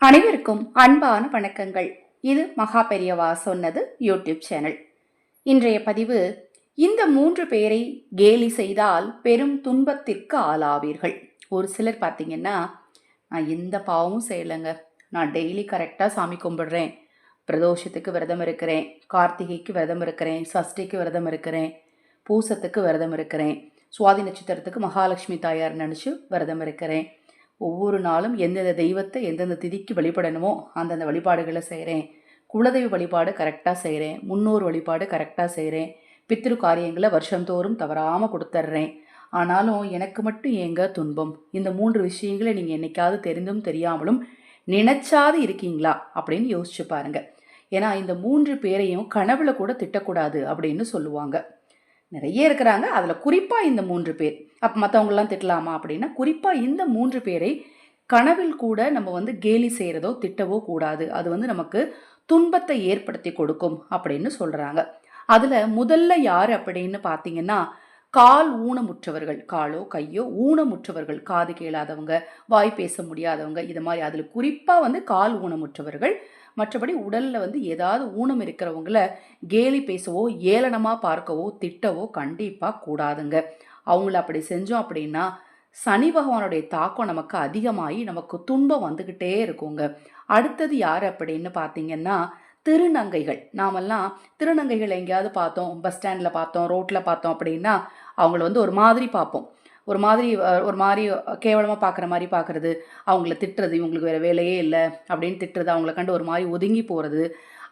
அனைவருக்கும் அன்பான வணக்கங்கள். இது மகா பெரியவா சொன்னது யூடியூப் சேனல். இன்றைய பதிவு, இந்த 3 பேரை கேலி செய்தால் பெரும் துன்பத்திற்கு ஆளாவீர்கள். ஒரு சிலர் பார்த்தீங்கன்னா, நான் எந்த பாவமும் செய்யலைங்க, நான் டெய்லி கரெக்டாக சாமி கும்பிடுறேன், பிரதோஷத்துக்கு விரதம் இருக்கிறேன், கார்த்திகைக்கு விரதம் இருக்கிறேன், சஷ்டிக்கு விரதம் இருக்கிறேன், பூசத்துக்கு விரதம் இருக்கிறேன், சுவாதி நட்சத்திரத்துக்கு மகாலட்சுமி தாயார் நினச்சி விரதம் இருக்கிறேன், ஒவ்வொரு நாளும் எந்தெந்த தெய்வத்தை எந்தெந்த திதிக்கு வழிபடணுமோ அந்தந்த வழிபாடுகளை செய்கிறேன், குலதெய்வ வழிபாடு கரெக்டாக செய்கிறேன், முன்னோர் வழிபாடு கரெக்டாக செய்கிறேன், பித்ரு காரியங்களை வருஷந்தோறும் தவறாமல் கொடுத்துட்றேன், ஆனாலும் எனக்கு மட்டும் ஏங்க துன்பம்? இந்த 3 விஷயங்களை நீங்கள் என்னைக்காவது தெரிந்தும் தெரியாமலும் நினைச்சாது இருக்கீங்களா அப்படின்னு யோசிச்சு பாருங்க. ஏன்னா இந்த 3 பேரையும் கனவுல கூட திட்டக்கூடாது அப்படின்னு சொல்லுவாங்க. நிறைய இருக்கிறாங்க, அதில் குறிப்பாக இந்த 3 பேர். அப்போ மற்றவங்களெலாம் திட்டலாமா அப்படின்னா, குறிப்பாக இந்த 3 பேரை கனவில் கூட நம்ம கேலி செய்கிறதோ திட்டவோ கூடாது. அது நமக்கு துன்பத்தை ஏற்படுத்தி கொடுக்கும் அப்படின்னு சொல்கிறாங்க. அதில் முதல்ல யார் அப்படின்னு பார்த்தீங்கன்னா, கால் ஊனமுற்றவர்கள், காலோ கையோ ஊனமுற்றவர்கள், காது கேளாதவங்க, வாய் பேச முடியாதவங்க, இது மாதிரி. அதில் குறிப்பாக கால் ஊனமுற்றவர்கள். மற்றபடி உடலில் ஏதாவது ஊனம் இருக்கிறவங்கள கேலி பேசவோ ஏளனமாக பார்க்கவோ திட்டவோ கண்டிப்பாக கூடாதுங்க. அவங்கள அப்படி செஞ்சோம் அப்படின்னா சனி பகவானுடைய தாக்கம் நமக்கு அதிகமாகி நமக்கு துன்பம் வந்துக்கிட்டே இருக்குங்க. அடுத்தது யார் அப்படின்னு பார்த்தீங்கன்னா, திருநங்கைகள். நாமெல்லாம் திருநங்கைகள் எங்கேயாவது பார்த்தோம், பஸ் ஸ்டாண்டில் பார்த்தோம், ரோட்டில் பார்த்தோம் அப்படின்னா அவங்கள ஒரு மாதிரி பார்ப்போம். ஒரு மாதிரி கேவலமாக பார்க்குற மாதிரி பார்க்குறது, அவங்கள திட்டுறது, இவங்களுக்கு வேறு வேலையே இல்லை அப்படின்னு திட்டுறது, அவங்கள கண்டு ஒரு மாதிரி ஒதுங்கி போகிறது.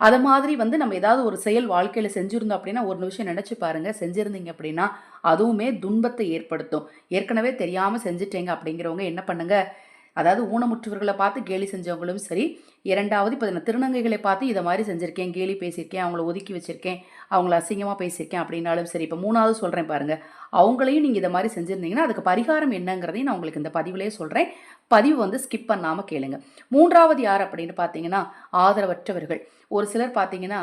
அதை மாதிரி நம்ம ஏதாவது ஒரு செயல் வாழ்க்கையில் செஞ்சுருந்தோம் அப்படின்னா, ஒரு நிமிஷம் நினச்சி பாருங்கள், செஞ்சுருந்தீங்க அப்படின்னா அதுவுமே துன்பத்தை ஏற்படுத்தும். ஏற்கனவே தெரியாமல் செஞ்சுட்டேங்க அப்படிங்கிறவங்க என்ன பண்ணுங்கள், அதாவது ஊனமுற்றவர்களை பார்த்து கேலி செஞ்சவங்களும் சரி, இரண்டாவது இப்போ நான் திருநங்கைகளை பார்த்து இதை மாதிரி செஞ்சுருக்கேன், கேலி பேசியிருக்கேன், அவங்கள ஒதுக்கி வச்சுருக்கேன், அவங்கள அசிங்கமாக பேசியிருக்கேன் அப்படின்னாலும் சரி, இப்போ 3வது சொல்கிறேன் பாருங்கள், அவங்களையும் நீங்கள் இதை மாதிரி செஞ்சுருந்தீங்கன்னா அதுக்கு பரிகாரம் என்னங்கிறதையும் நான் உங்களுக்கு இந்த பதிவிலே சொல்கிறேன். பதிவு ஸ்கிப் பண்ணாமல் கேளுங்க. 3வது யார் அப்படின்னு பார்த்தீங்கன்னா, ஆதரவற்றவர்கள். ஒரு சிலர் பார்த்தீங்கன்னா,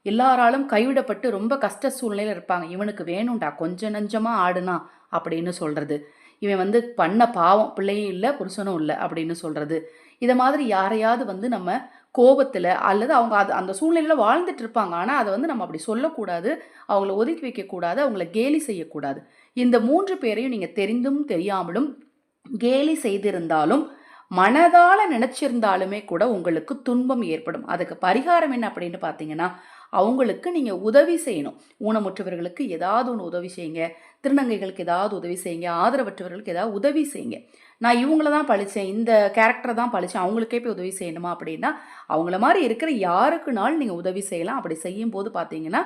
எல்லாராலும் கைவிடப்பட்டு ரொம்ப கஷ்ட சூழ்நிலையில் இருப்பாங்க. இவனுக்கு வேணும்டா, கொஞ்சம் நஞ்சமாக ஆடுனா அப்படின்னு சொல்கிறது. இவன் பண்ண பாவம், பிள்ளையும் இல்லை புருஷனும் இல்லை அப்படின்னு சொல்கிறது. இதை மாதிரி யாரையாவது நம்ம கோபத்தில் அல்லது அவங்க அந்த சூழ்நிலையில் வாழ்ந்துட்டு இருப்பாங்க, ஆனால் அதை நம்ம அப்படி சொல்லக்கூடாது, அவங்கள ஒதுக்கி வைக்கக்கூடாது, அவங்கள கேலி செய்யக்கூடாது. இந்த 3 பேரையும் நீங்கள் தெரிந்தும் தெரியாமலும் கேலி செய்திருந்தாலும் மனதால் நினச்சிருந்தாலுமே கூட உங்களுக்கு துன்பம் ஏற்படும். அதுக்கு பரிகாரம் என்ன அப்படின்னு பார்த்தீங்கன்னா, அவங்களுக்கு நீங்கள் உதவி செய்யணும். ஊனமுற்றவர்களுக்கு ஏதாவது ஒன்று உதவி செய்யுங்க, திருநங்கைகளுக்கு ஏதாவது உதவி செய்யுங்க, ஆதரவற்றவர்களுக்கு ஏதாவது உதவி செய்யுங்க. நான் இவங்கள தான் பழித்தேன், இந்த கேரக்டரை தான் பழித்தேன், அவங்களுக்கே போய் உதவி செய்யணுமா அப்படின்னா, அவங்கள மாதிரி இருக்கிற யாருக்குனாலும் நீங்கள் உதவி செய்யலாம். அப்படி செய்யும் போது பார்த்தீங்கன்னா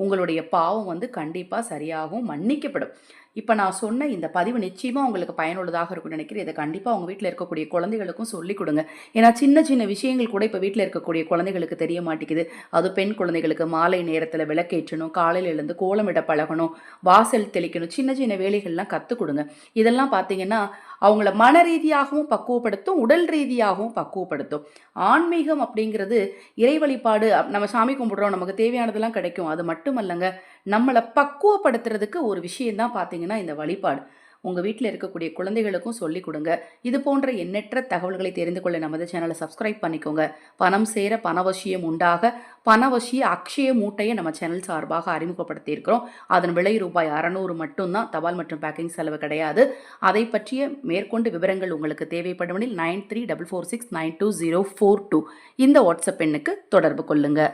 உங்களுடைய பாவம் கண்டிப்பாக சரியாகவும் மன்னிக்கப்படும். இப்போ நான் சொன்ன இந்த பதிவு நிச்சயமாக உங்களுக்கு பயனுள்ளதாக இருக்கும்னு நினைக்கிறேன். இதை கண்டிப்பாக அவங்க வீட்டில் இருக்கக்கூடிய குழந்தைகளுக்கும் சொல்லிக் கொடுங்க. ஏன்னா சின்ன சின்ன விஷயங்கள் கூட இப்போ வீட்டில் இருக்கக்கூடிய குழந்தைகளுக்கு தெரிய மாட்டேங்குது. அது பெண் குழந்தைகளுக்கு மாலை நேரத்தில் விளக்கேற்றணும், காலையில் எழுந்து கோலமிட பழகணும், வாசல் தெளிக்கணும், சின்ன சின்ன வேலைகள்லாம் கற்றுக் கொடுங்க. இதெல்லாம் பார்த்தீங்கன்னா அவங்கள மன ரீதியாகவும் பக்குவப்படுத்தும், உடல் ரீதியாகவும் பக்குவப்படுத்தும். ஆன்மீகம் அப்படிங்கிறது இறை வழிபாடு. நம்ம சாமி கும்பிடுறோம், நமக்கு தேவையானதெல்லாம் கிடைக்கும், அது மட்டும் அல்லங்க, நம்மளை பக்குவப்படுத்துறதுக்கு ஒரு விஷயந்தான் பார்த்தீங்கன்னா இந்த வழிபாடு. உங்கள் வீட்டில் இருக்கக்கூடிய குழந்தைகளுக்கும் சொல்லிக் கொடுங்க. இது போன்ற எண்ணற்ற தகவல்களை தெரிந்து கொள்ள நமது சேனலை சப்ஸ்கிரைப் பண்ணிக்கோங்க. பணம் சேர பணவசியம் உண்டாக பணவசிய அக்ஷய மூட்டையை நம்ம சேனல் சார்பாக அறிமுகப்படுத்தியிருக்கிறோம். அதன் விலை ரூபாய் 600 மட்டும்தான், தபால் மற்றும் பேக்கிங் செலவு கிடையாது. அதை பற்றிய மேற்கொண்டு விவரங்கள் உங்களுக்கு தேவைப்படுவனில் 9344692042 இந்த வாட்ஸ்அப் எண்ணுக்கு தொடர்பு கொள்ளுங்கள்.